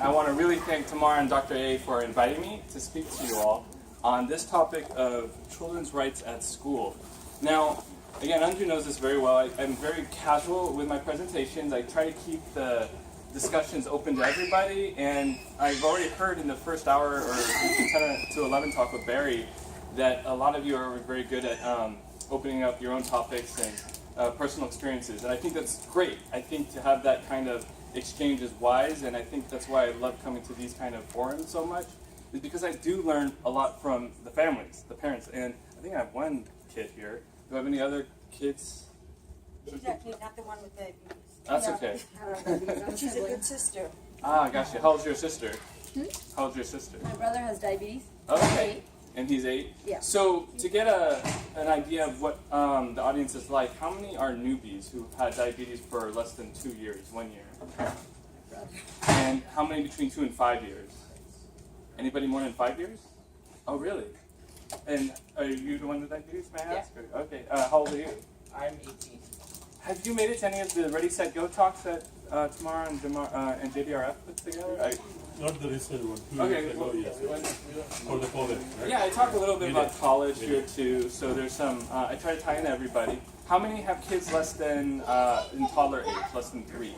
I want to really thank Tamar and Dr. A for inviting me to speak to you all on this topic of children's rights at school. Now, again, Andrew knows this very well. I'm very casual with my presentations. I try to keep the discussions open to everybody, and I've already heard in the first hour or 10 to 11 talk with Barry that a lot of you are very good at opening up your own topics and personal experiences, and I think that's great. I think to have that kind of exchange is wise, and I think that's why I love coming to these kind of forums so much, is because I do learn a lot from the families, the parents, and I think I have one kid here. Do I have any other kids? Exactly, not the one with diabetes. That's okay. She's a good sister. Ah, gotcha. How old's your sister? How old's your sister? My brother has diabetes. Okay. And he's 8? Yeah. So to get an idea of what the audience is like, how many are newbies who've had diabetes for less than 2 years, 1 year? Brother. And how many between 2 and 5 years? Anybody more than 5 years? Oh, really? And are you the one with diabetes, may I ask? Yeah. Okay. How old are you? I'm 18. Have you made it to any of the Ready, Set, Go talks that Tamar and JDRF put together? Not the recent one. Okay. For the college, right? Yeah, I talk a little bit about college here too. So there's some. I try to tie in everybody. How many have kids less than in toddler age, less than 3,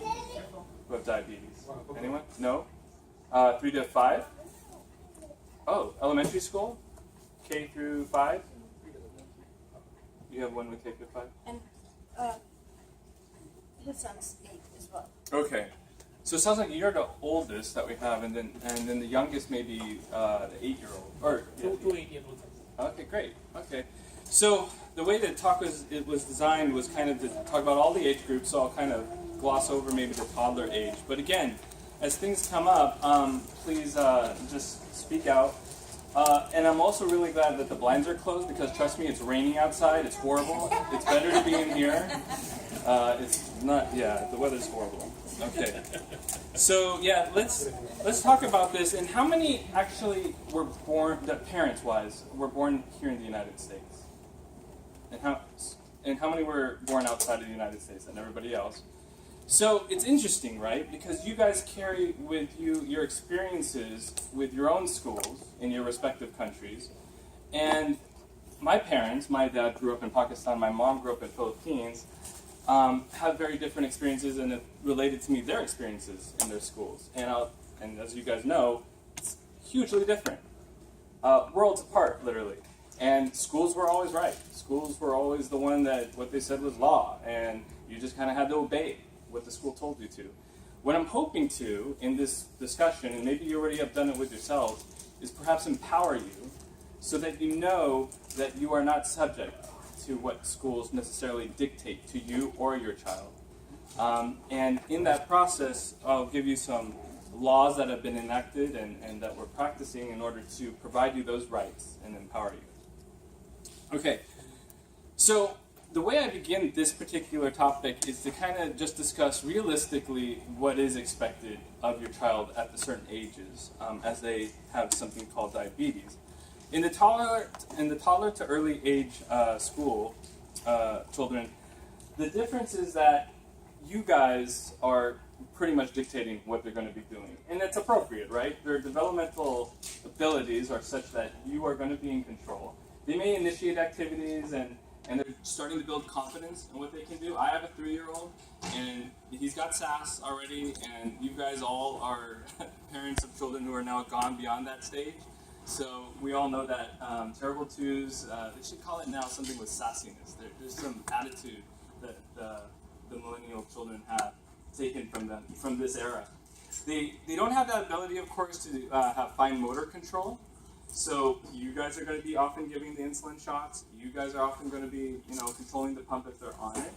who have diabetes? Anyone? No. 3 to 5. Oh, elementary school, K through 5. You have one with K through 5. And his son's 8 as well. Okay. So it sounds like you're the oldest that we have, and then the youngest may be the 8-year-old. Or yeah. 2 to 8-year-olds. Okay, great. Okay. So the way the talk was designed was kind of to talk about all the age groups, so I'll kind of gloss over maybe the toddler age. But again, as things come up, please just speak out. And I'm also really glad that the blinds are closed, because trust me, it's raining outside. It's horrible. It's better to be in here. It's not. Yeah, the weather's horrible. Okay. So yeah, let's talk about this. And how many actually were born, parents-wise, were born here in the United States? And how many were born outside of the United States and everybody else? So it's interesting, right? Because you guys carry with you your experiences with your own schools in your respective countries. And my parents, my dad grew up in Pakistan, my mom grew up in the Philippines, have very different experiences, and it related to me their experiences in their schools. And as you guys know, it's hugely different. Worlds apart, literally. And schools were always right. Schools were always the one that what they said was law, and you just kind of had to obey what the school told you to. What I'm hoping to, in this discussion, and maybe you already have done it with yourselves, is perhaps empower you so that you know that you are not subject to what schools necessarily dictate to you or your child. And in that process, I'll give you some laws that have been enacted and that we're practicing in order to provide you those rights and empower you. Okay, so the way I begin this particular topic is to kind of just discuss realistically what is expected of your child at the certain ages as they have something called diabetes. In the toddler to early age school children, the difference is that you guys are pretty much dictating what they're going to be doing. And it's appropriate, right? Their developmental abilities are such that you are going to be in control. They may initiate activities and they're starting to build confidence in what they can do. I have a 3-year-old, and he's got sass already, and you guys all are parents of children who are now gone beyond that stage. So we all know that terrible twos, they should call it now something with sassiness. There's some attitude that the millennial children have taken from them, from this era. They don't have that ability, of course, to have fine motor control. So you guys are going to be often giving the insulin shots. You guys are often going to be, controlling the pump if they're on it.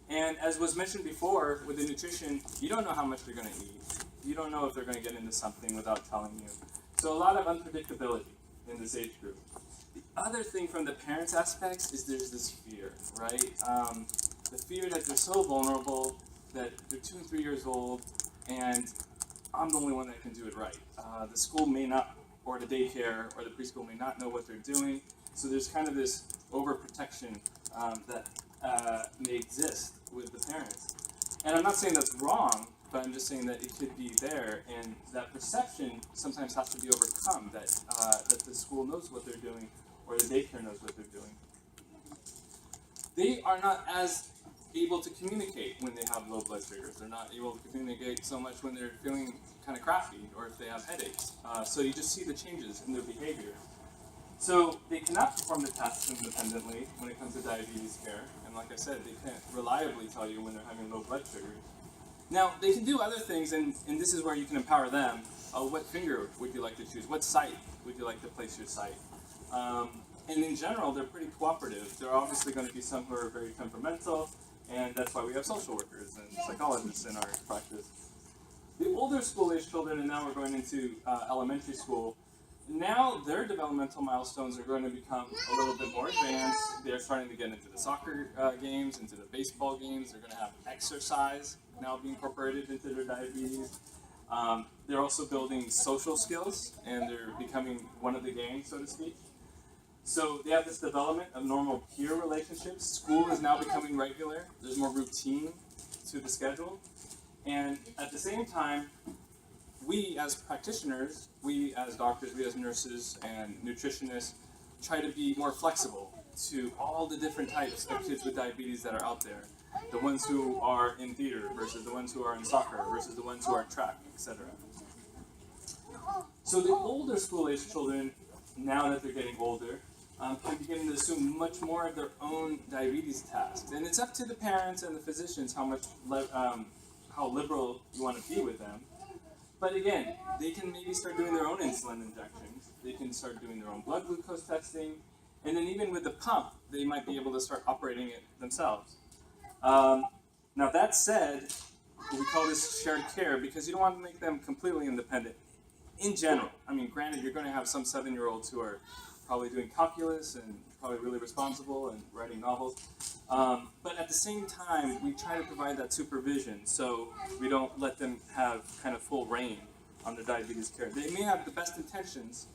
And as was mentioned before, with the nutrition, you don't know how much they're going to eat. You don't know if they're going to get into something without telling you. So a lot of unpredictability in this age group. The other thing from the parents' aspects is there's this fear, right? The fear that they're so vulnerable, that they're 2 and 3 years old, and I'm the only one that can do it right. The school may not, or the daycare or the preschool may not know what they're doing. So there's kind of this overprotection that may exist with the parents. And I'm not saying that's wrong, but I'm just saying that it could be there, and that perception sometimes has to be overcome, that the school knows what they're doing, or the daycare knows what they're doing. They are not as able to communicate when they have low blood sugars. They're not able to communicate so much when they're feeling kind of crappy, or if they have headaches. So you just see the changes in their behavior. So they cannot perform the tasks independently when it comes to diabetes care, and like I said, they can't reliably tell you when they're having low blood sugars. Now, they can do other things, and this is where you can empower them. What finger would you like to choose? What site would you like to place your site? And in general, they're pretty cooperative. There are obviously going to be some who are very temperamental, and that's why we have social workers and psychologists in our practice. The older school-age children, and now we're going into elementary school, now their developmental milestones are going to become a little bit more advanced. They're starting to get into the soccer games, into the baseball games. They're going to have exercise now being incorporated into their diabetes. They're also building social skills, and they're becoming one of the gang, so to speak. So they have this development of normal peer relationships. School is now becoming regular. There's more routine to the schedule. And at the same time, we as practitioners, we as doctors, we as nurses and nutritionists try to be more flexible to all the different types of kids with diabetes that are out there. The ones who are in theater versus the ones who are in soccer versus the ones who are in track, etc. So the older school-age children, now that they're getting older, can begin to assume much more of their own diabetes tasks. And it's up to the parents and the physicians how liberal you want to be with them. But again, they can maybe start doing their own insulin injections. They can start doing their own blood glucose testing. And then even with the pump, they might be able to start operating it themselves. Now that said, we call this shared care because you don't want to make them completely independent. In general, I mean, granted, you're going to have some 7-year-olds who are probably doing calculus and probably really responsible and writing novels. But at the same time, we try to provide that supervision so we don't let them have kind of full reign on their diabetes care. They may have the best intentions,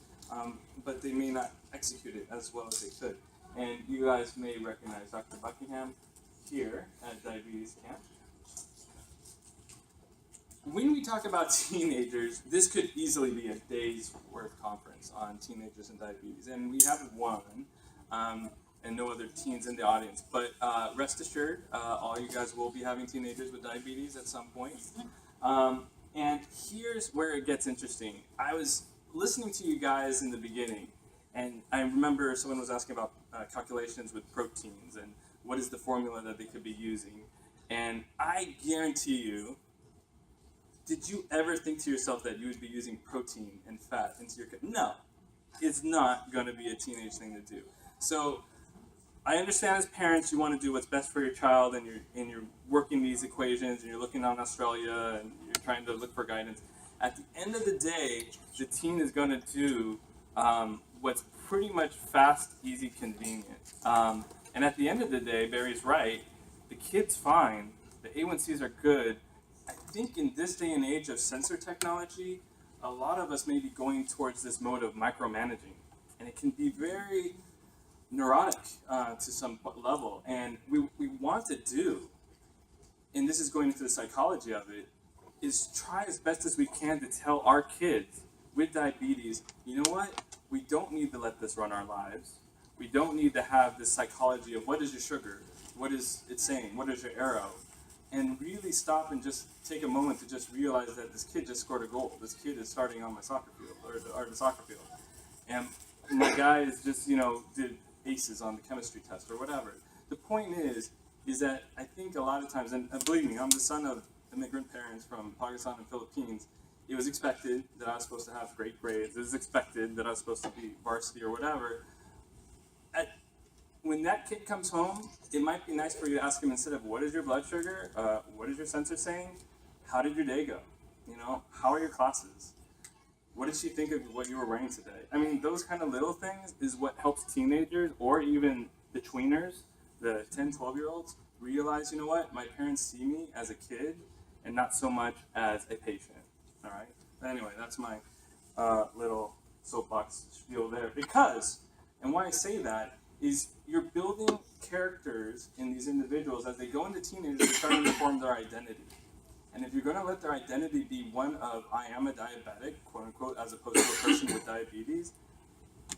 but they may not execute it as well as they could. And you guys may recognize Dr. Buckingham here at Diabetes Camp. When we talk about teenagers, this could easily be a day's worth conference on teenagers and diabetes. And we have one, and no other teens in the audience. But rest assured, all you guys will be having teenagers with diabetes at some point. And here's where it gets interesting. I was listening to you guys in the beginning, and I remember someone was asking about calculations with proteins and what is the formula that they could be using. And I guarantee you, did you ever think to yourself that you would be using protein and fat into your... No, it's not going to be a teenage thing to do. So I understand as parents you want to do what's best for your child, and you're working these equations, and you're looking on Australia, and you're trying to look for guidance. At the end of the day, the teen is going to do what's pretty much fast, easy, convenient. And at the end of the day, Barry's right, the kid's fine, the A1Cs are good. I think in this day and age of sensor technology, a lot of us may be going towards this mode of micromanaging. And it can be very neurotic to some level. And we want to do, and this is going into the psychology of it, is try as best as we can to tell our kids with diabetes, you know what, we don't need to let this run our lives. We don't need to have this psychology of what is your sugar, what is it saying, what is your arrow, and really stop and just take a moment to just realize that this kid just scored a goal. This kid is starting on my soccer field, or the soccer field. And my guy is just, did aces on the chemistry test or whatever. The point is that I think a lot of times, and believe me, I'm the son of immigrant parents from Pakistan and Philippines. It was expected that I was supposed to have great grades. It was expected that I was supposed to be varsity or whatever. When that kid comes home, it might be nice for you to ask him, instead of what is your blood sugar, what is your sensor saying, how did your day go? How are your classes? What did she think of what you were wearing today? I mean, those kind of little things is what helps teenagers, or even the tweeners, the 10, 12-year-olds, realize, you know what, my parents see me as a kid and not so much as a patient, all right? But anyway, that's my little soapbox spiel there. Because, and why I say that, is you're building characters in these individuals as they go into teenagers, they're starting to form their identity. And if you're going to let their identity be one of I am a diabetic, quote unquote, as opposed to a person with diabetes,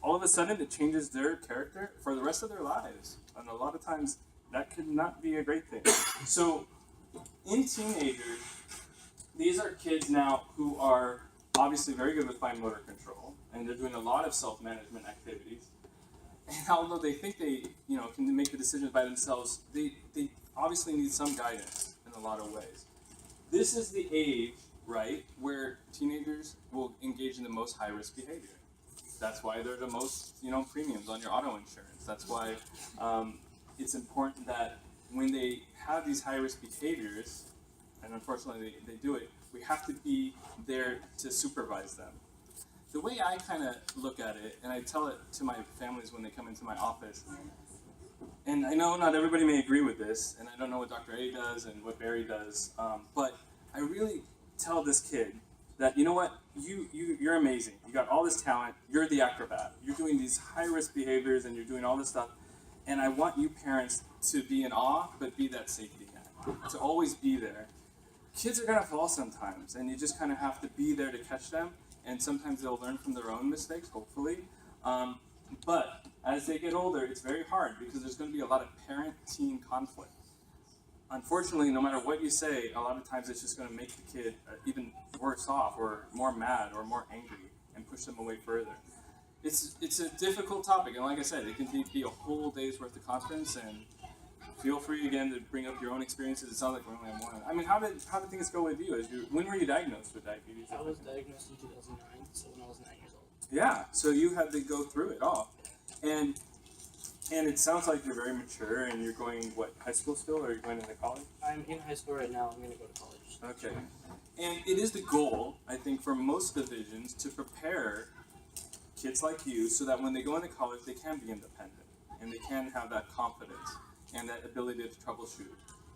all of a sudden it changes their character for the rest of their lives. And a lot of times that could not be a great thing. So in teenagers, these are kids now who are obviously very good with fine motor control, and they're doing a lot of self-management activities. And although they think they, can make the decisions by themselves, they obviously need some guidance in a lot of ways. This is the age, right, where teenagers will engage in the most high-risk behavior. That's why they're the most, premiums on your auto insurance. That's why it's important that when they have these high-risk behaviors, and unfortunately they do it, we have to be there to supervise them. The way I kind of look at it, and I tell it to my families when they come into my office, and I know not everybody may agree with this, and I don't know what Dr. A does and what Barry does, but I really tell this kid that, you know what, you're amazing. You got all this talent. You're the acrobat. You're doing these high-risk behaviors, and you're doing all this stuff, and I want you parents to be in awe, but be that safety net, to always be there. Kids are going to fall sometimes, and you just kind of have to be there to catch them, and sometimes they'll learn from their own mistakes, hopefully. But as they get older, it's very hard because there's going to be a lot of parent-teen conflict. Unfortunately, no matter what you say, a lot of times it's just going to make the kid even worse off or more mad or more angry and push them away further. It's a difficult topic, and like I said, it can be a whole day's worth of conference, and feel free again to bring up your own experiences. It sounds like we're only on one. I mean, how did things go with you? When were you diagnosed with diabetes? I was diagnosed in 2009, so when I was 9 years old. Yeah, so you had to go through it all, and it sounds like you're very mature, and you're going, high school still, or are you going into college? I'm in high school right now. I'm going to go to college. Okay. And it is the goal, I think, for most divisions to prepare kids like you so that when they go into college, they can be independent, and they can have that confidence and that ability to troubleshoot.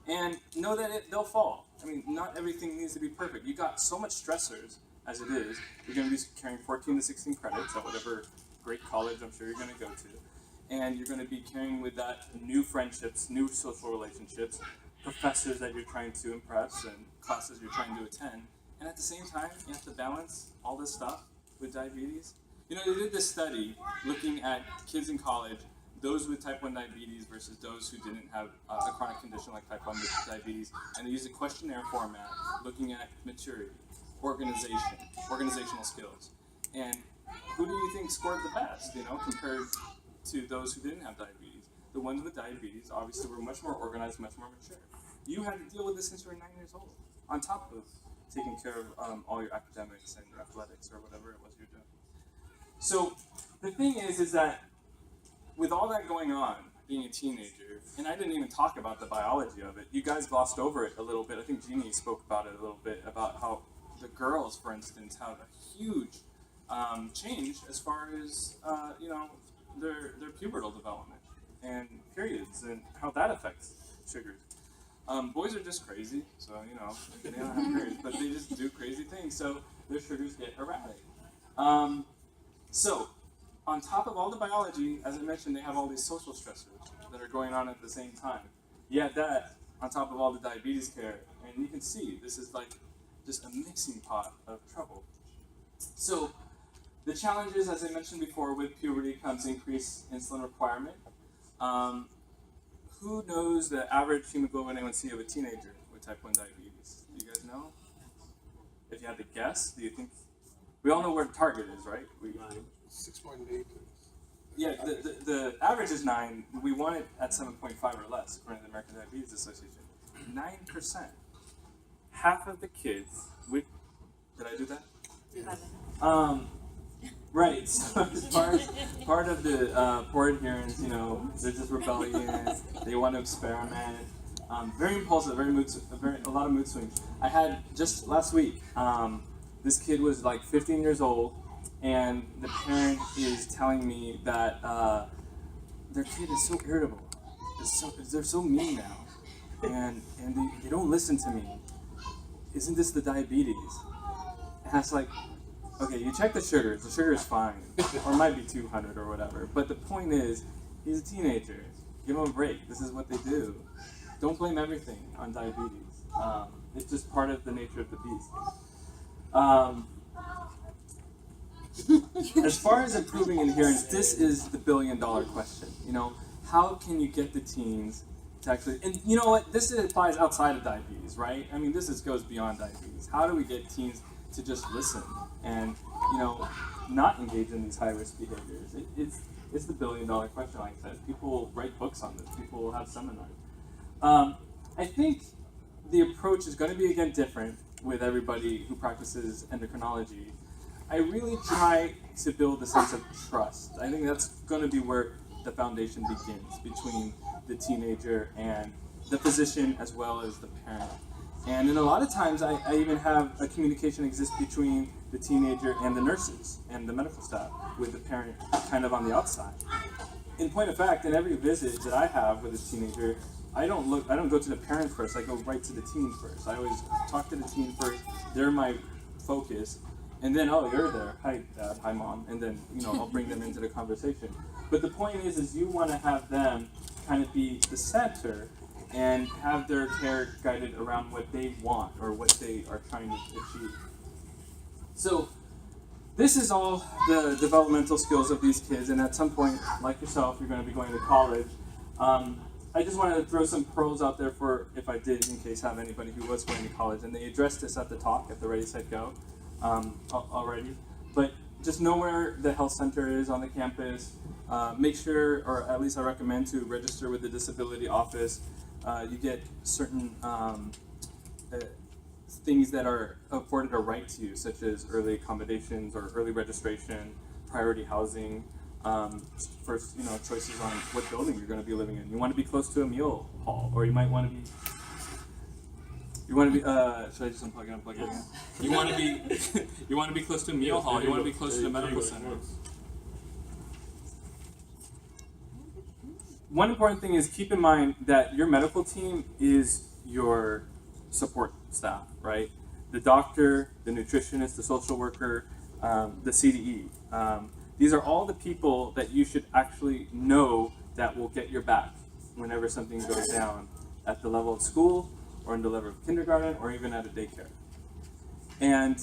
And know that they'll fall. I mean, not everything needs to be perfect. You got so much stressors as it is. You're going to be carrying 14 to 16 credits at whatever great college I'm sure you're going to go to. And you're going to be carrying with that new friendships, new social relationships, professors that you're trying to impress, and classes you're trying to attend. And at the same time, you have to balance all this stuff with diabetes. They did this study looking at kids in college, those with type 1 diabetes versus those who didn't have a chronic condition like type 1 diabetes. And they used a questionnaire format looking at maturity, organizational skills. And who do you think scored the best, compared to those who didn't have diabetes? The ones with diabetes obviously were much more organized, much more mature. You had to deal with this since you were 9 years old, on top of taking care of all your academics and your athletics or whatever it was you're doing. So the thing is that with all that going on, being a teenager, and I didn't even talk about the biology of it. You guys glossed over it a little bit. I think Jeannie spoke about it a little bit, about how the girls, for instance, have a huge change as far as, their pubertal development and periods and how that affects sugars. Boys are just crazy, so, they don't have periods, but they just do crazy things, so their sugars get erratic. So, on top of all the biology, as I mentioned, they have all these social stressors that are going on at the same time. You add that on top of all the diabetes care, and you can see this is like just a mixing pot of trouble. So, the challenges, as I mentioned before, with puberty comes increased insulin requirement. Who knows the average hemoglobin A1C of a teenager with type 1 diabetes? Do you guys know? If you had to guess, do you think? We all know where the target is, right? 6.8. Yeah, the average is 9. We want it at 7.5 or less, according to the American Diabetes Association. 9%. Half of the kids with, did I do that? Yeah. Right, so as part of the poor adherence, they're just rebellious, they want to experiment, very impulsive, a lot of mood swings. I had, just last week, this kid was like 15 years old, and the parent is telling me that their kid is so irritable, they're so mean now, and they don't listen to me. Isn't this the diabetes? And I was like, okay, you check the sugar is fine, or it might be 200 or whatever, but the point is, he's a teenager, give him a break, this is what they do. don't blame everything on diabetes. It's just part of the nature of the beast. As far as improving adherence, this is the billion-dollar question. You know, how can you get the teens to actually, and you know what, this applies outside of diabetes, right? I mean, this goes beyond diabetes. How do we get teens to just listen and, you know, not engage in these high-risk behaviors? It's the billion-dollar question, like I said. People write books on this. People have seminars. I think the approach is going to be, again, different with everybody who practices endocrinology. I really try to build a sense of trust. I think that's going to be where the foundation begins, between the teenager and the physician as well as the parent. And then a lot of times I even have a communication exist between the teenager and the nurses and the medical staff, with the parent kind of on the outside. In point of fact, in every visit that I have with a teenager, I don't go to the parent first, I go right to the teen first. I always talk to the teen first, they're my focus, and then, oh, you're there, hi dad, hi mom, and then, you know, I'll bring them into the conversation. But the point is you want to have them kind of be the center and have their care guided around what they want or what they are trying to achieve. So this is all the developmental skills of these kids, and at some point, like yourself, you're going to be going to college. I just wanted to throw some pearls out there for, if I did, in case have anybody who was going to college, and they addressed this at the talk at the Ready, Set, Go already. But just know where the health center is on the campus. Make sure, or at least I recommend, to register with the disability office. You get certain things that are afforded a right to you, such as early accommodations or early registration, priority housing, first, you know, choices on what building you're going to be living in. You want to be close to a meal hall, or you might want to be. You want to be. Should I just unplug it? Unplug it again. You want to be. You want to be close to a meal hall. You want to be close to a medical center. One important thing is keep in mind that your medical team is your support staff, right? The doctor, the nutritionist, the social worker, the CDE. These are all the people that you should actually know that will get your back whenever something goes down at the level of school, or in the level of kindergarten, or even at a daycare. And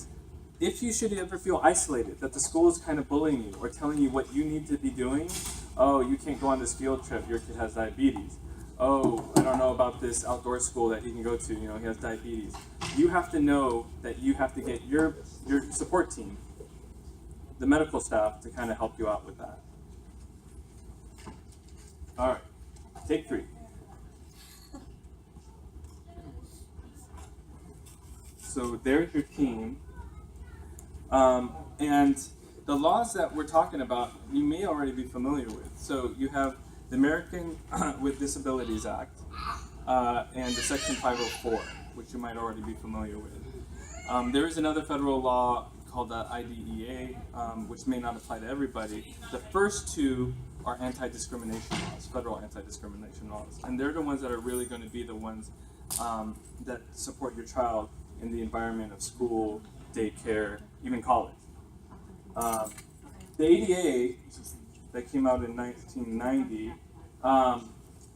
if you should ever feel isolated, that the school is kind of bullying you or telling you what you need to be doing, oh, you can't go on this field trip, your kid has diabetes. Oh, I don't know about this outdoor school that he can go to, you know, he has diabetes. You have to know that you have to get your support team, the medical staff, to kind of help you out with that. All right, take 3. So there's your team. And the laws that we're talking about, you may already be familiar with. So you have the American with Disabilities Act and the Section 504, which you might already be familiar with. There is another federal law called the IDEA, which may not apply to everybody. The first 2 are anti-discrimination laws, federal anti-discrimination laws. And they're the ones that are really going to be the ones that support your child in the environment of school, daycare, even college. The ADA, that came out in 1990,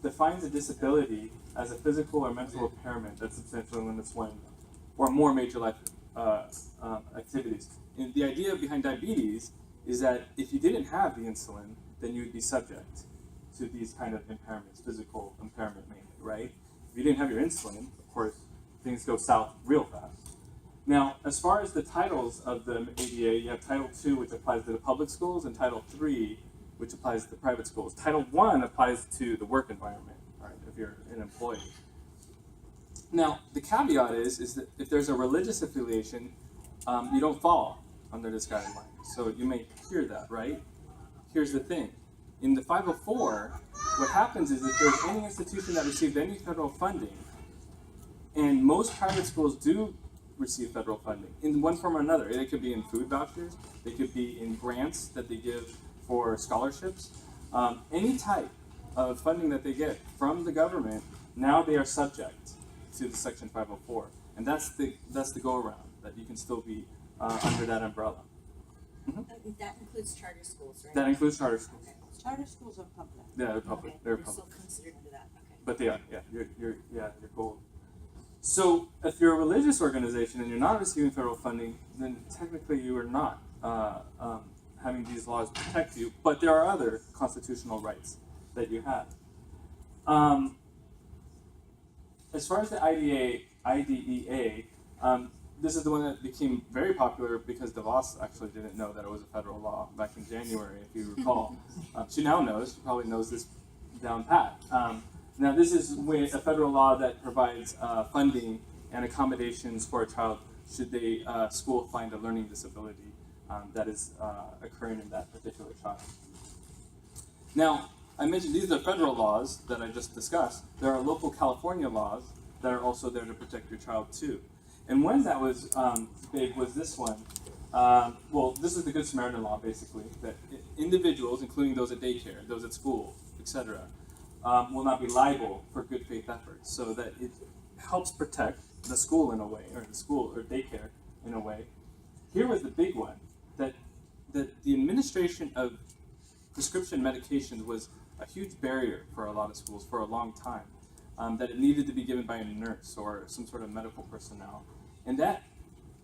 defines a disability as a physical or mental impairment that substantially limits one or more major life activities. And the idea behind diabetes is that if you didn't have the insulin, then you would be subject to these kind of impairments, physical impairment mainly, right? If you didn't have your insulin, of course, things go south real fast. Now, as far as the titles of the ADA, you have Title II, which applies to the public schools, and Title III, which applies to the private schools. Title I applies to the work environment, right, if you're an employee. Now, the caveat is that if there's a religious affiliation, you don't fall under this guideline. So you may hear that, right? Here's the thing. In the 504, what happens is if there's any institution that received any federal funding, and most private schools do receive federal funding in one form or another. It could be in food vouchers, they could be in grants that they give for scholarships. Any type of funding that they get from the government, now they are subject to the Section 504. And that's the go-around, that you can still be under that umbrella. Mm-hmm. That includes charter schools, right? That includes charter schools. Okay. Charter schools are public. Yeah, they're public. Okay. They're They're public. still considered under that. Okay. But they are, yeah, you're gold. So if you're a religious organization and you're not receiving federal funding, then technically you are not having these laws protect you. But there are other constitutional rights that you have. As far as the IDEA, this is the one that became very popular because DeVos actually didn't know that it was a federal law back in January, if you recall. She now knows. She probably knows this down pat. Now, this is a federal law that provides funding and accommodations for a child should the school find a learning disability that is occurring in that particular child. Now, I mentioned these are federal laws that I just discussed. There are local California laws that are also there to protect your child too. And one that was big was this one. Well, this is the Good Samaritan Law, basically, that individuals, including those at daycare, those at school, etc., will not be liable for good faith efforts, so that it helps protect the school in a way, or the school or daycare in a way. Here was the big one, that the administration of prescription medications was a huge barrier for a lot of schools for a long time, that it needed to be given by a nurse or some sort of medical personnel. And that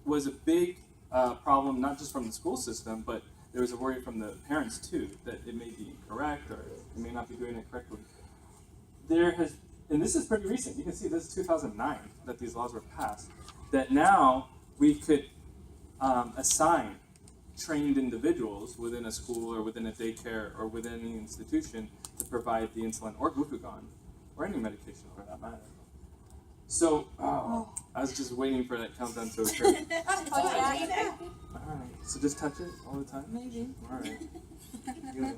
was a big problem, not just from the school system, but there was a worry from the parents too, that it may be incorrect or it may not be doing it correctly. And this is pretty recent, you can see this is 2009 that these laws were passed, that now we could assign trained individuals within a school or within a daycare or within any institution to provide the insulin or glucagon or any medication for that matter. So, I was just waiting for that countdown to occur. Alright, so just touch it all the time? Maybe. Alright. I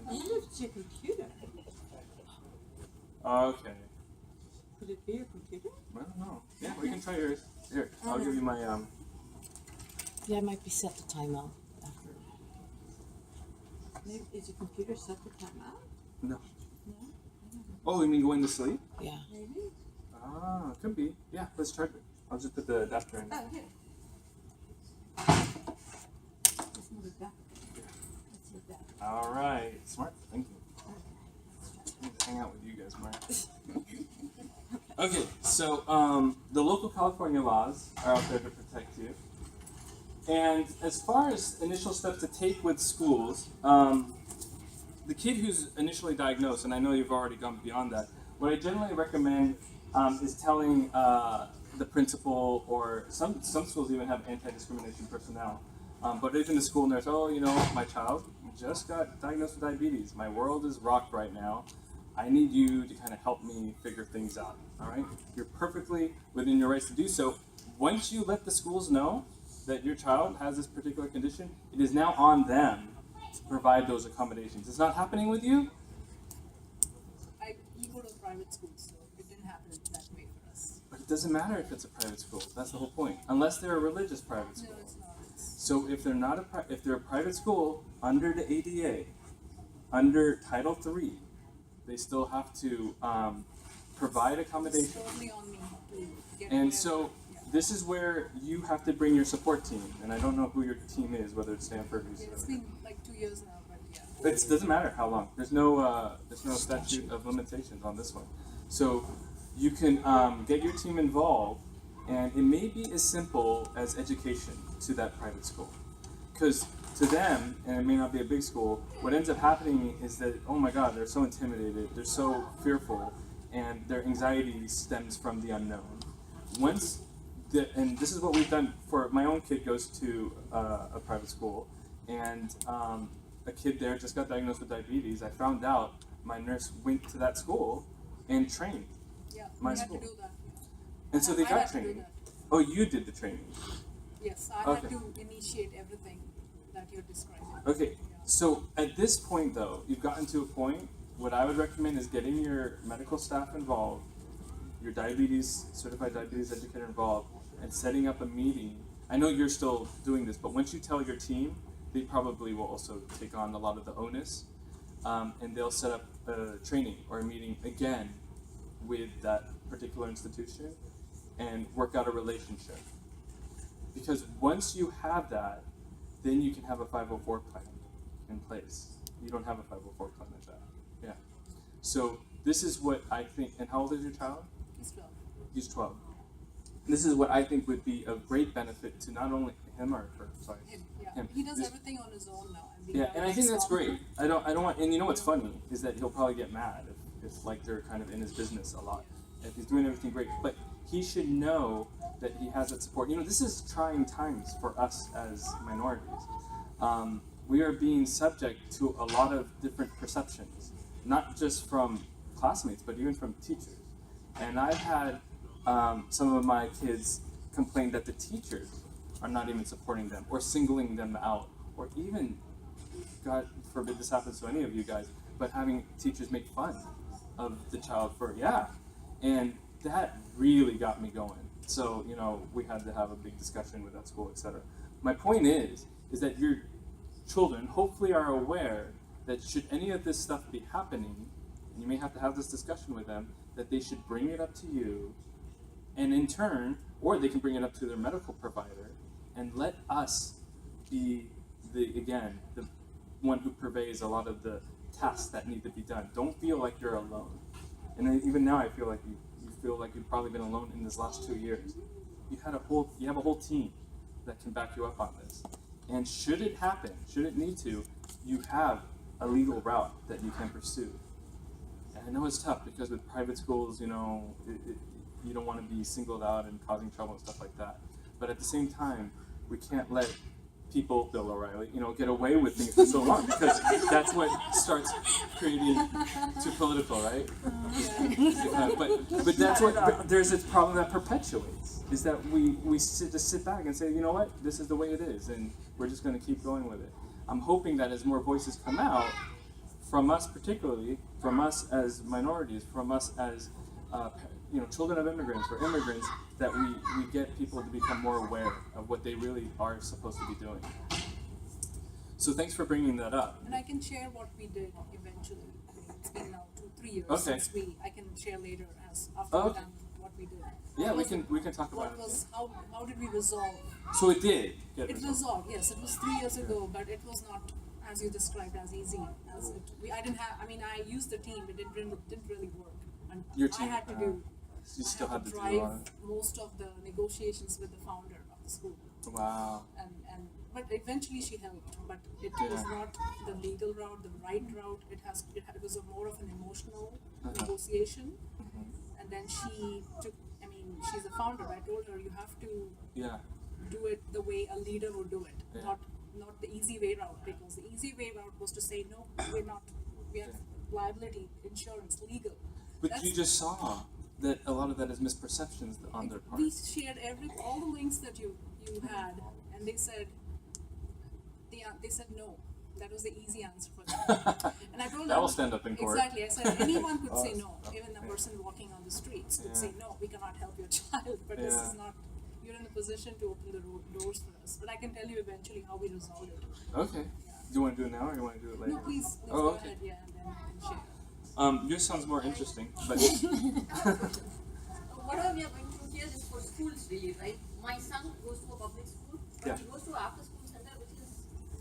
wonder if it's your computer. Okay. Could it be your computer? I don't know. Yeah, we can try yours. Here, I'll give you my Yeah, it might be set to timeout after. Maybe, is your computer set for timeout? No. No? Oh, you mean going to sleep? Yeah. Maybe? Ah, could be. Yeah, let's charge it. I'll just put the adapter in. Oh, here. Let's move it back. Let's move that. All right, smart. Thank you. I need to hang out with you guys more. Okay, so the local California laws are out there to protect you. And as far as initial steps to take with schools, the kid who's initially diagnosed, and I know you've already gone beyond that, what I generally recommend is telling the principal, or some schools even have anti-discrimination personnel, but even the school nurse, oh, you know, my child just got diagnosed with diabetes. My world is rocked right now. I need you to kind of help me figure things out, all right? You're perfectly within your rights to do so. Once you let the schools know that your child has this particular condition, it is now on them to provide those accommodations. It's not happening with you? You go to a private school, so it didn't happen that way for us. But it doesn't matter if it's a private school. That's the whole point. Unless they're a religious private No, school. it's not. So if they're not if they're a private school under the ADA, under Title III, they still have to provide It's accommodation. totally on me to get And whatever. so Yeah. this is where you have to bring your support team. And I don't know who your team is, whether it's Stanford or Yeah, it's UCSF. been like 2 years now, but yeah. It doesn't matter how long. There's no statute of limitations on this one. So you can get your team involved, and it may be as simple as education to that private school. Because to them, and it may not be a big school, what ends up happening is that, oh my God, they're so intimidated, they're so fearful, and their anxiety stems from the unknown. And this is what we've done for my own kid goes to a private school, and a kid there just got diagnosed with diabetes. I found out my nurse went to that school and trained. Yeah, My we had school. to do that. And so they I got had to do training. that. Oh, you did the training. Yes, I Okay. had to initiate everything that you're describing. Okay, so at this point though, you've gotten to a point, what I would recommend is getting your medical staff involved, your certified diabetes educator involved, and setting up a meeting. I know you're still doing this, but once you tell your team, they probably will also take on a lot of the onus, and they'll set up a training or a meeting again with that particular institution and work out a relationship. Because once you have that, then you can have a 504 plan in place. You don't have a 504 plan like that. Yeah. So this is what I think, and how old is your child? He's 12. He's 12. This is what I think would be of great benefit to not only him or her, sorry. Yeah. He does This- everything on his own now. And we Yeah, have and a I think that's small great. I don't want, and you know what's funny is that he'll probably get mad if like they're kind of in his business a lot. If he's doing everything great, but he should know that he has that support. You know, this is trying times for us as minorities. We are being subject to a lot of different perceptions, not just from classmates, but even from teachers. And I've had some of my kids complain that the teachers are not even supporting them or singling them out, or even, God forbid this happens to any of you guys, but having teachers make fun of the child for, and that really got me going. So, you know, we had to have a big discussion with that school, etc. My point is that your children hopefully are aware that should any of this stuff be happening, and you may have to have this discussion with them, that they should bring it up to you, and in turn, or they can bring it up to their medical provider, and let us be the one who purveys a lot of the tasks that need to be done. Don't feel like you're alone. And then even now, I feel like you feel like you've probably been alone in this last 2 years. You have a whole team that can back you up on this. And should it happen, should it need to, you have a legal route that you can pursue. And I know it's tough because with private schools, you know, you don't want to be singled out and causing trouble and stuff like that. But at the same time, we can't let people, Bill O'Reilly, you know, get away with things for so long, because that's what starts creating too political, right? But that's what, but there's this problem that perpetuates, is that we just sit back and say, you know what, this is the way it is, and we're just going to keep going with it. I'm hoping that as more voices come out, from us particularly, from us as minorities, from us as you know, children of immigrants or immigrants, that we get people to become more aware of what they really are supposed to be doing. So thanks for bringing that up. And I can share what we did eventually. I mean, it's been now 2-3 years Okay. since I can share later after Oh, we're okay. done what we did. Yeah, we What can talk about was, it. how did we resolve? So it did get It resolved. resolved, yes. It was 3 years ago, but it was not, as you described, as easy as it. I used the team, but it didn't really work. And Your team, I had to do. You still I had had to to do drive on most of the negotiations with the founder of the school, it. Wow. but eventually she helped. But it was not the legal route, the right route. It was more of an emotional negotiation, and then she took. I mean, she's a founder. I told her you have to do it the way a leader would do it, not the easy way route. Because the easy way route was to say no, we're not. We have liability, insurance, legal. But you just saw that a lot of that is misperceptions on their part. We shared all the links that you had, and they said no. That was the easy answer for them. And I told them That will stand up in court. Exactly. I said anyone could say no. Okay. Even a person walking on the streets could Yeah. say no. We cannot help your child, but this is not. You're in a position to open the doors for us. But I can tell you eventually how we resolved it. Okay. Do you want to do it now or you want to do it later? No, please Oh, go okay. ahead. Yeah, and then we can share. Yours sounds more interesting, but Whatever we are going through here is for schools really, right? My son goes to a public school, but Yeah. he goes to after school center, which is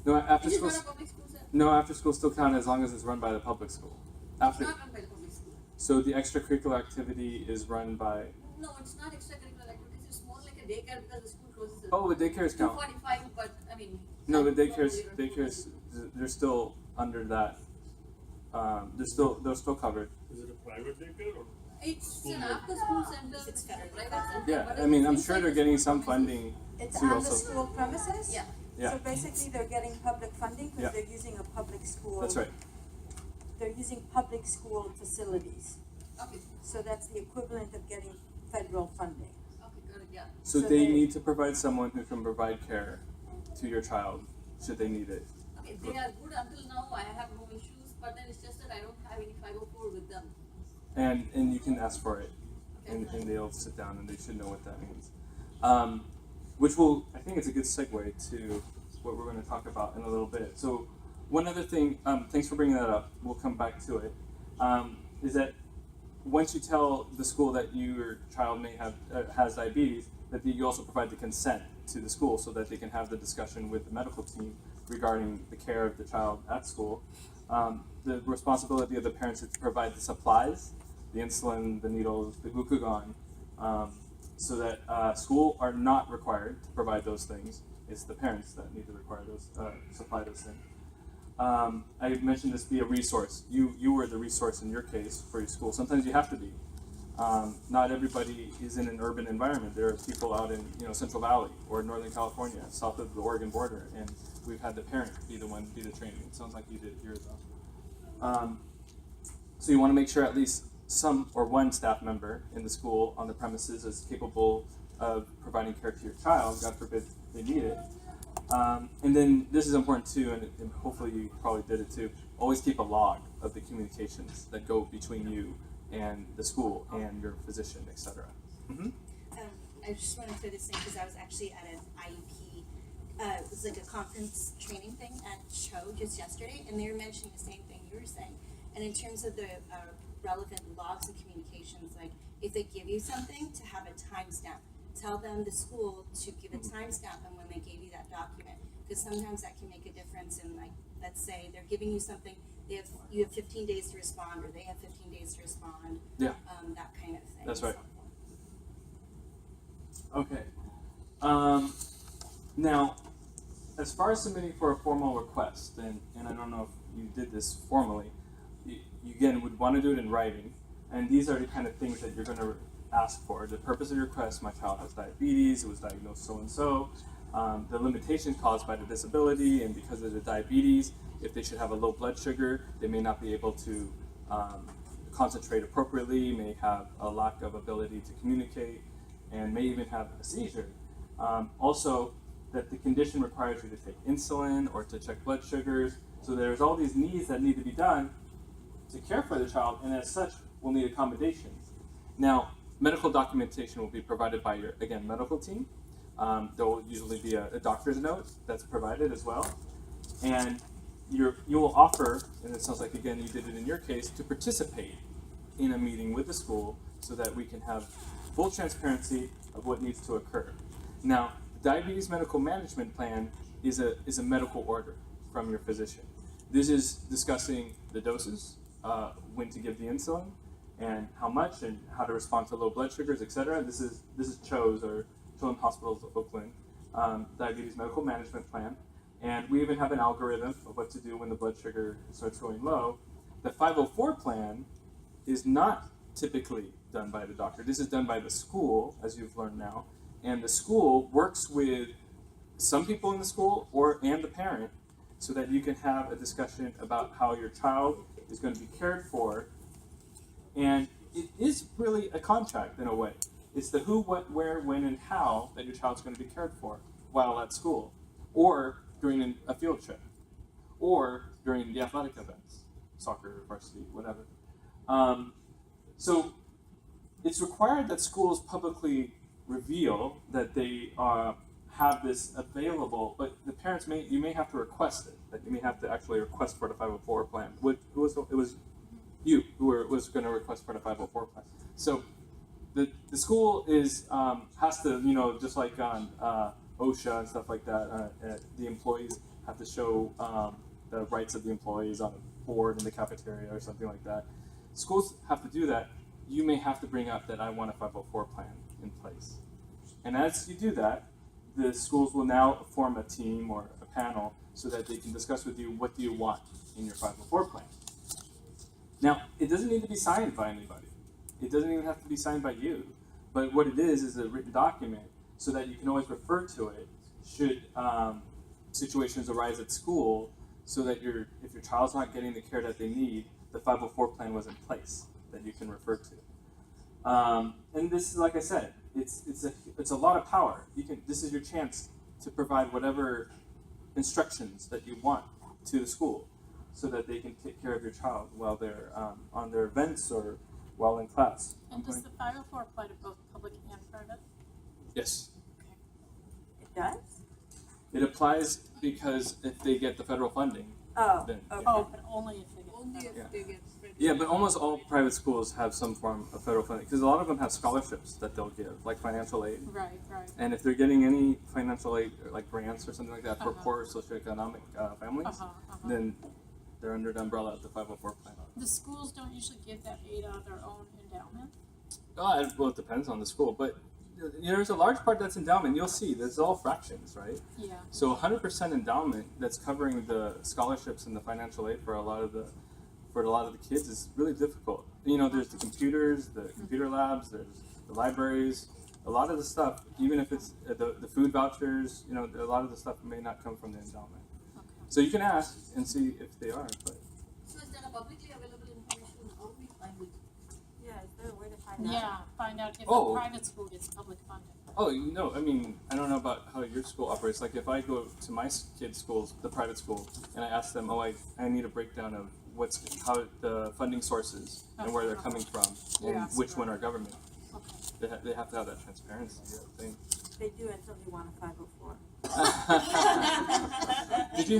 no, after it is school. not a public school center. No, after school still count as long as it's run by the public school. After, It's not run by the public school. so the extracurricular activity is run by. No, it's not extracurricular activities. It's more like a daycare because the school closes at Oh, the daycares count. 2:45. But I mean. No, the some daycares, they're still under that. They're still covered. Is it a private daycare or? It's an after school center. It's a private center. Yeah, but I mean, I'm it's sure inside they're the getting school some premises. funding It's to on the also. school premises? Yeah. Yeah, So basically, they're getting public funding Yeah. because they're using a public school. that's right. They're using public school facilities. Okay. So that's the equivalent of getting federal funding. Okay. Got it. Yeah. So So they they- need to provide someone who can provide care to your child, should they need it. Okay. They are good until now. I have no issues, but then it's just that I don't have any 504 with them. And you can ask for it, Okay. and they'll sit down and they should know what that means. Which I think it's a good segue to what we're going to talk about in a little bit. So one other thing, thanks for bringing that up, we'll come back to it, is that once you tell the school that your child may have has diabetes, that you also provide the consent to the school so that they can have the discussion with the medical team regarding the care of the child at school. The responsibility of the parents is to provide the supplies, the insulin, the needles, the glucagon, so that school are not required to provide those things. It's the parents that need to require those, supply those things. I mentioned this be a resource. You were the resource in your case for your school. Sometimes you have to be. Not everybody is in an urban environment. There are people out in Central Valley or Northern California, south of the Oregon border, and we've had the parent be the one do the training. It sounds like you did yours though. So you want to make sure at least some or one staff member in the school on the premises is capable of providing care to your child. God forbid they need it. And then this is important too, and hopefully you probably did it too. Always keep a log of the communications that go between you and the school and your physician, etc. Mm-hmm. I just want to throw this in because I was actually at an IEP, it was like a conference training thing at CHO just yesterday, and they were mentioning the same thing you were saying. And in terms of the relevant logs and communications, like if they give you something, to have a timestamp. Tell them, the school, to give a timestamp on when they gave you that document, because sometimes that can make a difference in, like, let's say they're giving you something, you have 15 days to respond, or they have 15 days to respond. Yeah. That kind of thing. That's right. Okay. Now, as far as submitting for a formal request, and I don't know if you did this formally, you again would want to do it in writing, and these are the kind of things that you're going to ask for. The purpose of your request: my child has diabetes, it was diagnosed so-and-so, the limitations caused by the disability, and because of the diabetes, if they should have a low blood sugar, they may not be able to concentrate appropriately, may have a lack of ability to communicate, and may even have a seizure. Also, that the condition requires you to take insulin or to check blood sugars. So there's all these needs that need to be done to care for the child, and as such, will need accommodations. Now, medical documentation will be provided by your, again, medical team. There will usually be a doctor's note that's provided as well. And you will offer, and it sounds like, again, you did it in your case, to participate in a meeting with the school so that we can have full transparency of what needs to occur. Now, the Diabetes Medical Management Plan is a medical order from your physician. This is discussing the doses, when to give the insulin, and how much, and how to respond to low blood sugars, etc. This is CHO's, or Children's Hospitals of Oakland, Diabetes Medical Management Plan. And we even have an algorithm of what to do when the blood sugar starts going low. The 504 plan is not typically done by the doctor. This is done by the school, as you've learned now. And the school works with some people in the school and the parent so that you can have a discussion about how your child is going to be cared for. And it is really a contract in a way. It's the who, what, where, when, and how that your child's going to be cared for while at school, or during a field trip, or during the athletic events, soccer, varsity, whatever. So it's required that schools publicly reveal that they have this available, but the parents you may have to request it. That you may have to actually request for the 504 plan. It was you who was going to request for the 504 plan. So the school has to, just like on OSHA and stuff like that, the employees have to show the rights of the employees on a board in the cafeteria or something like that. Schools have to do that. You may have to bring up that I want a 504 plan in place. And as you do that, the schools will now form a team or a panel so that they can discuss with you, what do you want in your 504 plan. Now, it doesn't need to be signed by anybody. It doesn't even have to be signed by you. But what it is a written document so that you can always refer to it should situations arise at school, so that if your child's not getting the care that they need, the 504 plan was in place that you can refer to. And this is, like I said, it's a lot of power. This is your chance to provide whatever instructions that you want to the school, so that they can take care of your child while they're on their events or while in class. And does the 504 apply to both public and private? Yes. It does? It applies because if they get the federal funding. Oh, then, okay. Oh, but only if they get Only if Yeah. they get Yeah, but almost all private schools have some form of federal funding, because a lot of them have scholarships that they'll give, like financial aid. Right, right. And if they're getting any financial aid, like grants or something like that, for Uh-huh. poor socioeconomic families, then They're under the umbrella of the 504 plan. The schools don't usually give that aid out of their own endowment. Well, it depends on the school, but there's a large part that's endowment. You'll see, there's all fractions, right? Yeah. So 100% endowment that's covering the scholarships and the financial aid for a lot of the kids is really difficult. There's the computers, the computer labs, there's the libraries, a lot of the stuff. Even if it's the food vouchers, a lot of the stuff may not come from the endowment. Okay. So you can ask and see if they are. But So is that a publicly available information? How do we find it? Yeah, is there a way to find out? Yeah, find out if Oh. a private school gets public funding. oh, I don't know about how your school operates. Like if I go to my kids' schools, the private school, and I ask them, I need a breakdown of how the funding sources and where they're coming from, and Yeah. which one are government. Okay. They have to have that transparency. I think. They do until you want a 504. Have you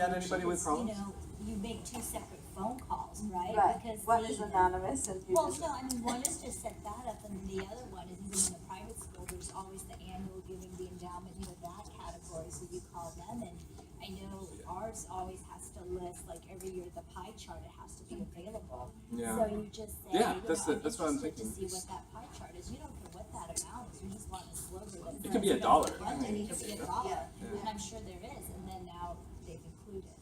had anybody with problems? You make two separate phone calls, right? Right. Because One is anonymous and you well, just. no, I mean, one is to set that up, and the other one is even in the private school, there's always the annual giving, the endowment, that category, so you call them, and I know ours always has to list, like, every year, the pie chart, it has to be available. Yeah. So you just say, Yeah, that's what I'm interested thinking. to see what that pie chart is, you don't care what that amount is, you just want a sliver that It could be says, $1. It needs to be $1, Yeah. and I'm sure there is, and then now they've included.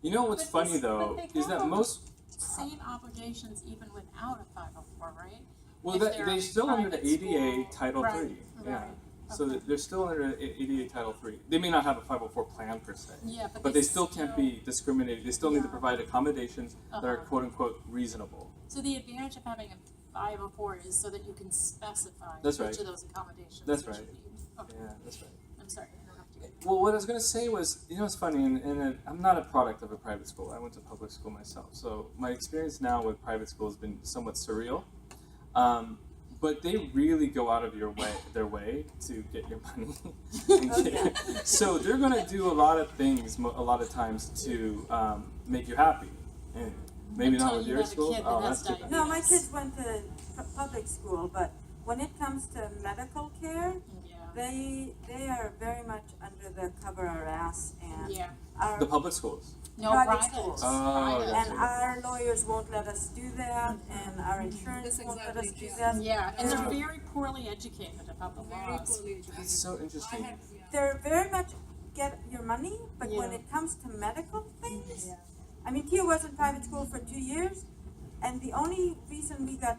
What's funny though but they is that have most same obligations even without a 504, right? well If that they're they're a still under the private ADA school. Title Right, III. Yeah. right. So Okay. they're still under the ADA Title III. They may not have a 504 plan per se. Yeah, But they still can't be discriminated. They still need to Yeah. provide accommodations that are Uh-huh. quote unquote reasonable. So the advantage of having a 504 is so that you can specify That's each right. of those accommodations That's that you right. need. Okay. Yeah, that's right. I'm sorry to interrupt you. Well, what I was going to say was, it's funny, and I'm not a product of a private school. I went to public school myself. So my experience now with private school has been somewhat surreal. But they really go out of their way to get your money. So they're going to do a lot of things, a lot of times to make you happy. And maybe Until not with you your have a school. kid that Oh, has that's too bad. diabetes. No, my kids went to public school, but when it comes to medical care, Yeah. they are very much under the cover our ass, and Yeah. our The public schools. No, Private private. schools. Oh, Private. and our lawyers won't let us do that, and our insurance That's won't let us exactly, do yeah. that. Yeah, and they're Yeah. very poorly educated about the Very laws. poorly educated. That's so I interesting. had, They're very much get your money, but when Yeah. it comes to medical things, Yeah. I mean, Tia was in private school for 2 years, and the only reason we got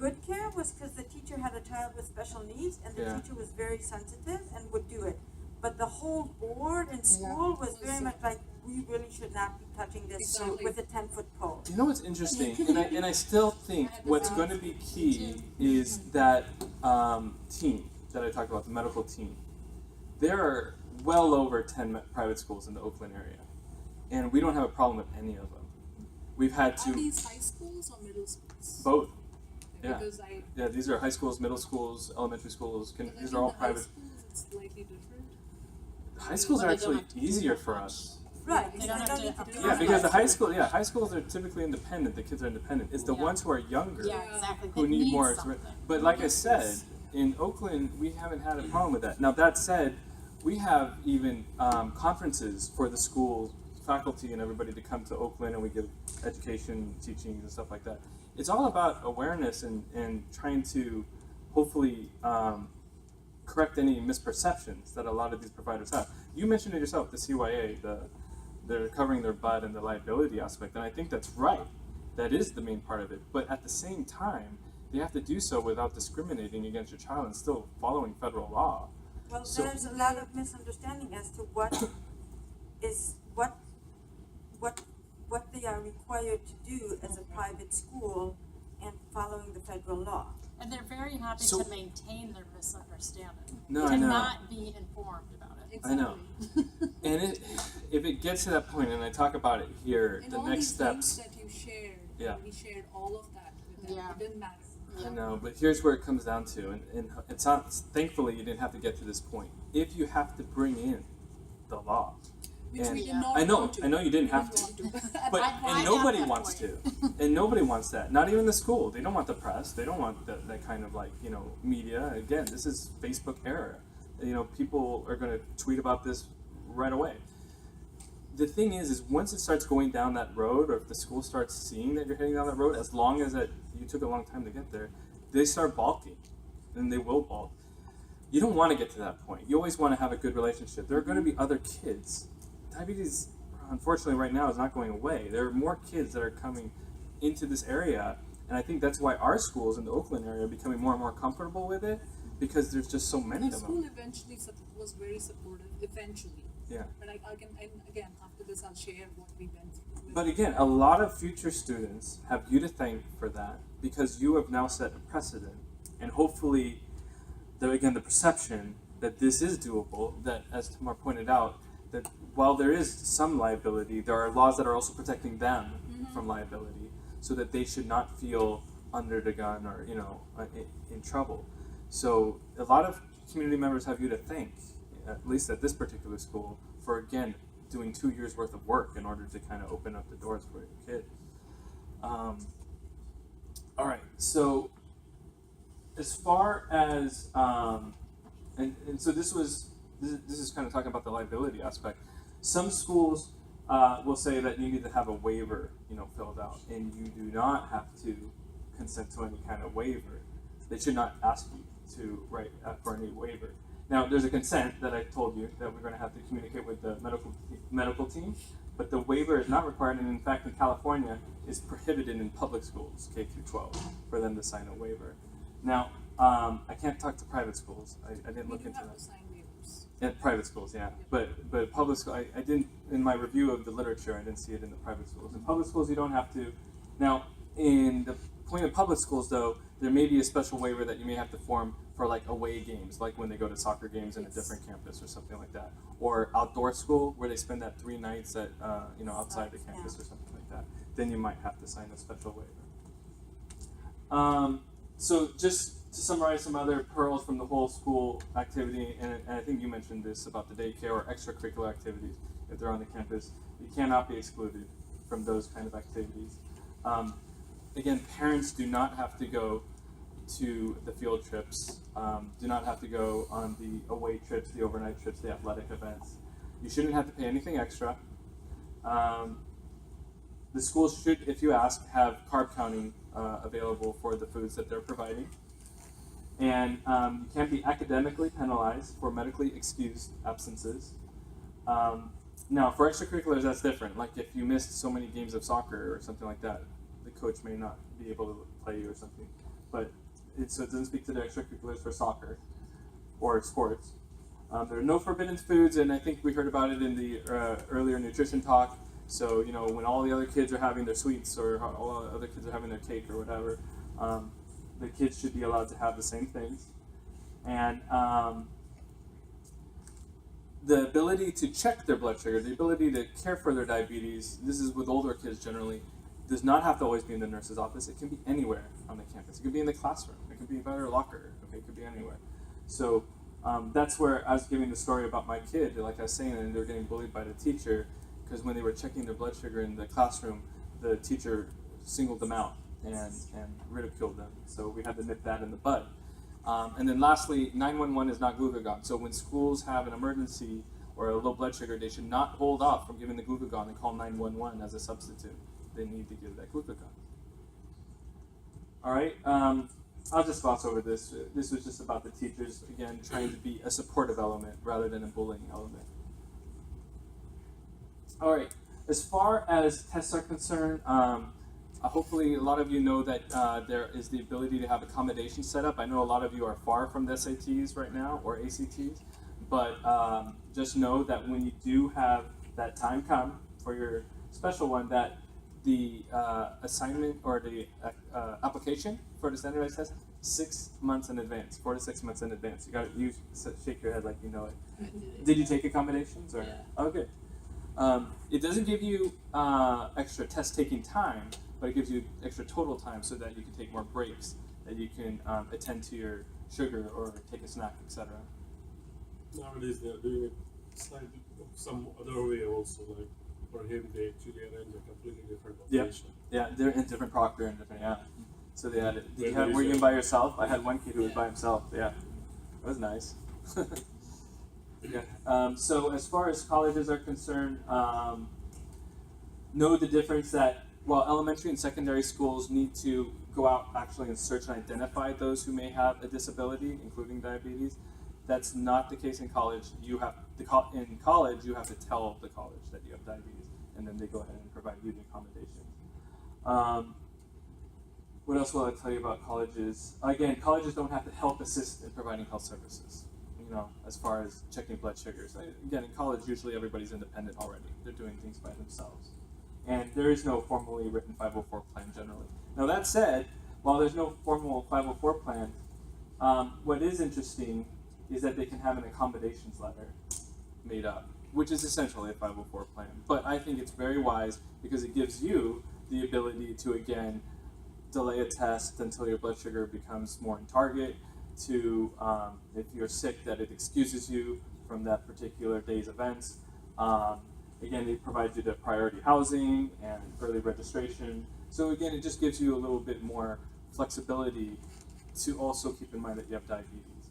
good care, was because the teacher had a child with special needs, and the Yeah. teacher was very sensitive and would do it. But the whole board in school was very much like, we really should not be touching this Exactly. with a 10-foot pole. You know what's interesting, and I still think what's going to be key is that team that I talked about, the medical team. There are well over 10 private schools in the Oakland area, and we don't have a problem with any of them. We've had are to these high schools or middle schools? both. Yeah. Because Yeah, these are high schools, middle schools, elementary schools. I These think are all the high private. schools, it's slightly different. High schools are But they don't actually have to easier do for much. us. Right, They because don't they have don't to need to apply. do Yeah, it. because the high schools are typically independent. The kids are independent. It's the Yeah. ones who are younger Yeah, exactly. who They need more. something. But like I said, in Oakland, we haven't had a problem with that. Now that said, we have even conferences for the school faculty and everybody to come to Oakland, and we give education, teaching, and stuff like that. It's all about awareness and trying to hopefully correct any misperceptions that a lot of these providers have. You mentioned it yourself, the CYA, they're covering their butt and the liability aspect, and I think that's right. That is the main part of it. But at the same time, they have to do so without discriminating against your child and still following federal law. Well, So- there's a lot of misunderstanding as to what they are required to do as a private school and following the federal law. And they're very happy So- to maintain their misunderstanding. No, to I know. not be informed about it. I know. And if it gets to that point, and I talk about it here, And the all next these links steps. that you shared, Yeah. we shared all of that with them. Yeah. It didn't matter. I know, but here's where it comes down to, and it's not. Thankfully, you didn't have to get to this point. If you have to bring in the law, Which and we did not I know want to. you didn't We have to, want to. but Why and at nobody that wants point? to, and nobody wants that. Not even the school. They don't want the press. They don't want that kind of media. Again, this is Facebook era. People are going to tweet about this right away. the thing is once it starts going down that road, or if the school starts seeing that you're heading down that road, as long as that you took a long time to get there, they start balking, and they will balk. You don't want to get to that point. You always want to have a good relationship. There are going to be other kids. Diabetes, unfortunately, right now is not going away. There are more kids that are coming into this area, and I think that's why our schools in the Oakland area are becoming more and more comfortable with it, because there's just so many The of school them. eventually was very supportive, eventually. Yeah. But I can, and again, after this, I'll share what we went through. But again, a lot of future students have you to thank for that, because you have now set a precedent, and hopefully, the perception that this is doable, that as Tamar pointed out, that while there is some liability, there are laws that are also protecting them from liability, so that they should not feel under the gun or in trouble. So a lot of community members have you to thank, at least at this particular school, for again doing 2 years worth of work in order to kind of open up the doors for your kid. All right, so as far as and so this is kind of talking about the liability aspect. Some schools will say that you need to have a waiver, filled out, and you do not have to consent to any kind of waiver. They should not ask you to write for any waiver. Now, there's a consent that I told you that we're going to have to communicate with the medical team, but the waiver is not required, and in fact, in California, is prohibited in public schools, K through 12, for them to sign a waiver. Now, I can't talk to private schools. I didn't look into have that. to sign waivers. At private schools, yeah. But public school, I didn't, in my review of the literature, I didn't see it in the private schools. In public schools, you don't have to. Now, in the point of public schools, though, there may be a special waiver that you may have to form for like away games, like when they go to soccer games in a different campus or something like that. Or outdoor school, where they spend that 3 nights at, outside the campus or something like that. Then you might have to sign a special waiver. So just to summarize some other pearls from the whole school activity, and I think you mentioned this about the daycare or extracurricular activities, if they're on the campus, you cannot be excluded from those kind of activities. Again, parents do not have to go to the field trips, do not have to go on the away trips, the overnight trips, the athletic events. You shouldn't have to pay anything extra. The schools should, if you ask, have carb counting available for the foods that they're providing. And you can't be academically penalized for medically excused absences. Now, for extracurriculars, that's different. Like if you missed so many games of soccer or something like that, the coach may not be able to play you or something. But so it doesn't speak to the extracurriculars for soccer or sports. There are no forbidden foods, and I think we heard about it in the earlier nutrition talk. So, when all the other kids are having their sweets or all the other kids are having their cake or whatever, the kids should be allowed to have the same things. And the ability to check their blood sugar, the ability to care for their diabetes, this is with older kids generally, does not have to always be in the nurse's office. It can be anywhere on the campus. It could be in the classroom. It could be by their locker. Okay, it could be anywhere. So that's where I was giving the story about my kid, like I was saying, and they were getting bullied by the teacher because when they were checking their blood sugar in the classroom, the teacher singled them out and ridiculed them. So we had to nip that in the bud. And then lastly, 911 is not glucagon. So when schools have an emergency or a low blood sugar, they should not hold off from giving the glucagon and call 911 as a substitute. They need to give that glucagon. All right, I'll just gloss over this. This was just about the teachers, again, trying to be a supportive element rather than a bullying element. All right, as far as tests are concerned, hopefully a lot of you know that there is the ability to have accommodations set up. I know a lot of you are far from the SATs right now or ACTs, but just know that when you do have that time come for your special one, that the assignment or the application for the standardized test 6 months in advance, 4 to 6 months in advance. You shake your head like you know it. Did you take accommodations or? Yeah. Oh, good. It doesn't give you extra test taking time, but it gives you extra total time so that you can take more breaks, that you can attend to your sugar or take a snack, etc. Nowadays they are doing it slightly some other way also, like for him they actually arrange a completely different location. Yeah, they're in different proctor and different, yeah. So they had it. Were you in by yourself? I had one kid who was by himself, yeah. It was nice. Yeah. So as far as colleges are concerned, know the difference that while elementary and secondary schools need to go out actually and search and identify those who may have a disability, including diabetes, that's not the case in college. In college you have to tell the college that you have diabetes, and then they go ahead and provide you the accommodation. What else will I tell you about colleges? Again, colleges don't have to help assist in providing health services. As far as checking blood sugars. Again, in college, usually everybody's independent already. They're doing things by themselves. And there is no formally written 504 plan generally. Now that said, while there's no formal 504 plan, what is interesting is that they can have an accommodations letter made up, which is essentially a 504 plan. But I think it's very wise because it gives you the ability to, again, delay a test until your blood sugar becomes more in target, to, if you're sick, that it excuses you from that particular day's events. Again, they provide you the priority housing and early registration. So again, it just gives you a little bit more flexibility to also keep in mind that you have diabetes.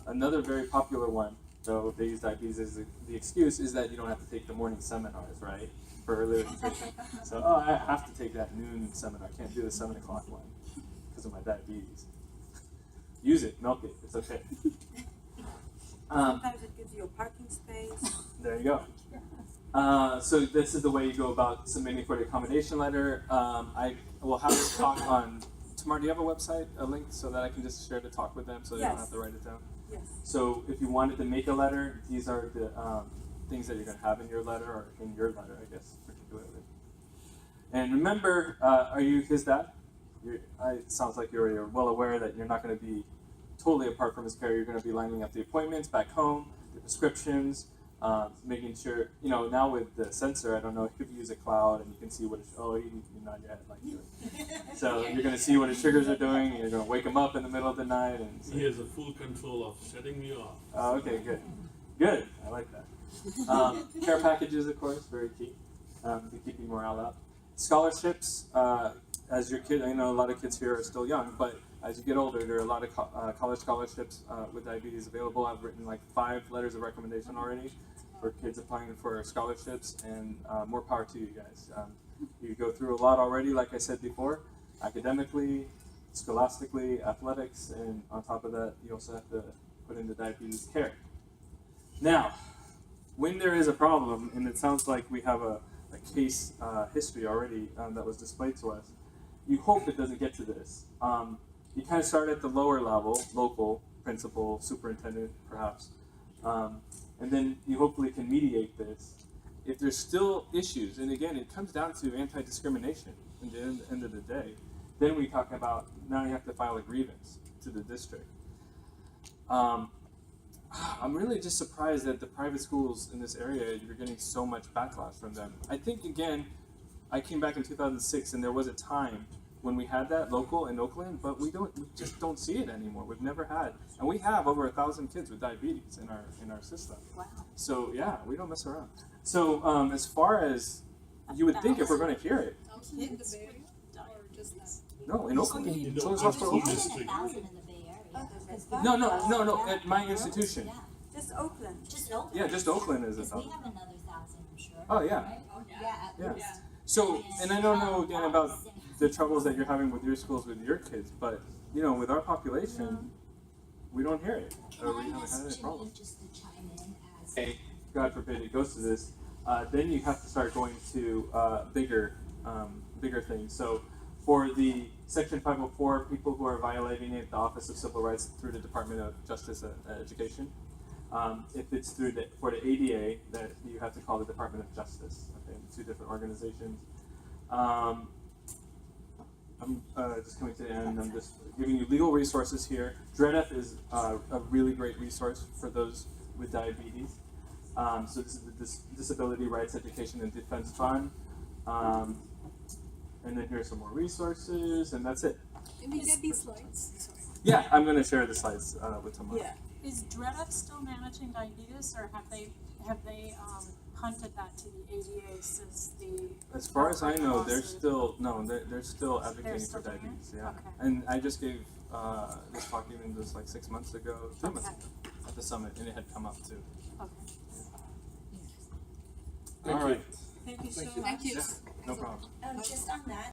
Another very popular one, though they use diabetes as the excuse, is that you don't have to take the morning seminars, right, for early registration. So, I have to take that noon seminar. I can't do the 7 o'clock one because of my diabetes. Use it, milk it, it's okay. Sometimes it gives you a parking space. There you go. So this is the way you go about submitting for the accommodation letter. I will have this talk on, Tamar, do you have a website, a link, so that I can just share the talk with them so they don't have to write it down? Yes. So if you wanted to make a letter, these are the things that you're going to have in your letter, or in your letter, I guess, particularly. And remember, are you his dad? It sounds like you're well aware that you're not going to be totally apart from his care. You're going to be lining up the appointments back home, the prescriptions, making sure, now with the sensor, I don't know if you use a cloud and you can see what it's, you're not yet like doing. So you're going to see what his sugars are doing, and you're going to wake him up in the middle of the night. And He has a full control of shutting me off. Oh, okay, good. Good, I like that. Care packages, of course, very key to keeping morale up. Scholarships, as your kid, I know a lot of kids here are still young, but as you get older, there are a lot of college scholarships with diabetes available. I've written like 5 letters of recommendation already for kids applying for scholarships, and more power to you guys. You go through a lot already, like I said before, academically, scholastically, athletics, and on top of that, you also have to put in the diabetes care. Now, when there is a problem, and it sounds like we have a case history already that was displayed to us, you hope it doesn't get to this. You kind of start at the lower level, local, principal, superintendent, perhaps, and then you hopefully can mediate this. If there's still issues, and again, it comes down to anti-discrimination at the end of the day, then we talk about, now you have to file a grievance to the district. I'm really just surprised that the private schools in this area, you're getting so much backlash from them. I think, again, I came back in 2006, and there was a time when we had that local in Oakland, but we just don't see it anymore. We've never had, and we have over 1,000 kids with diabetes in our system. Wow. So yeah, we don't mess around. So as far as you would think, if we're going to hear it, In the Bay Area, or just that? no, in Oakland, In Children's the Hospital. school district. 1,000 in the Bay Area. 'Cause No, at my institution. Yeah, Just Oakland. just Oakland. Yeah, just Oakland is a Because we 1,000. have another 1,000, I'm sure. Oh yeah. Right? Yeah, at Yeah. least. So, and I don't know again about the troubles that you're having with your schools with your kids, but with our population, we don't hear it, or we Can I haven't had any ask problem. Jimmy just to chime in as Hey, God forbid it goes to this, then you have to start going to bigger things. So, for the Section 504 people who are violating it, the Office of Civil Rights through the Department of Justice and Education. If it's for the ADA, that you have to call the Department of Justice. Okay, 2 different organizations. I'm just coming to the end. I'm just giving you legal resources here. DREDF is a really great resource for those with diabetes. So this is the Disability Rights Education and Defense Fund. And then here's some more resources, and that's it. Can we get these slides? Sorry. Yeah, I'm going to share the slides with Tamar. Yeah. Is DREDF still managing diabetes, or have they punted that to the ADA since the? As far as I know, they're lawsuit? they're still advocating still for doing it? diabetes. Yeah, Okay. and I just gave this talk even just like 6 months ago, 2 months Okay. ago. at the summit, and it had come up too. Okay. All right. Thank you so Thank much. you. No problem. Just on that,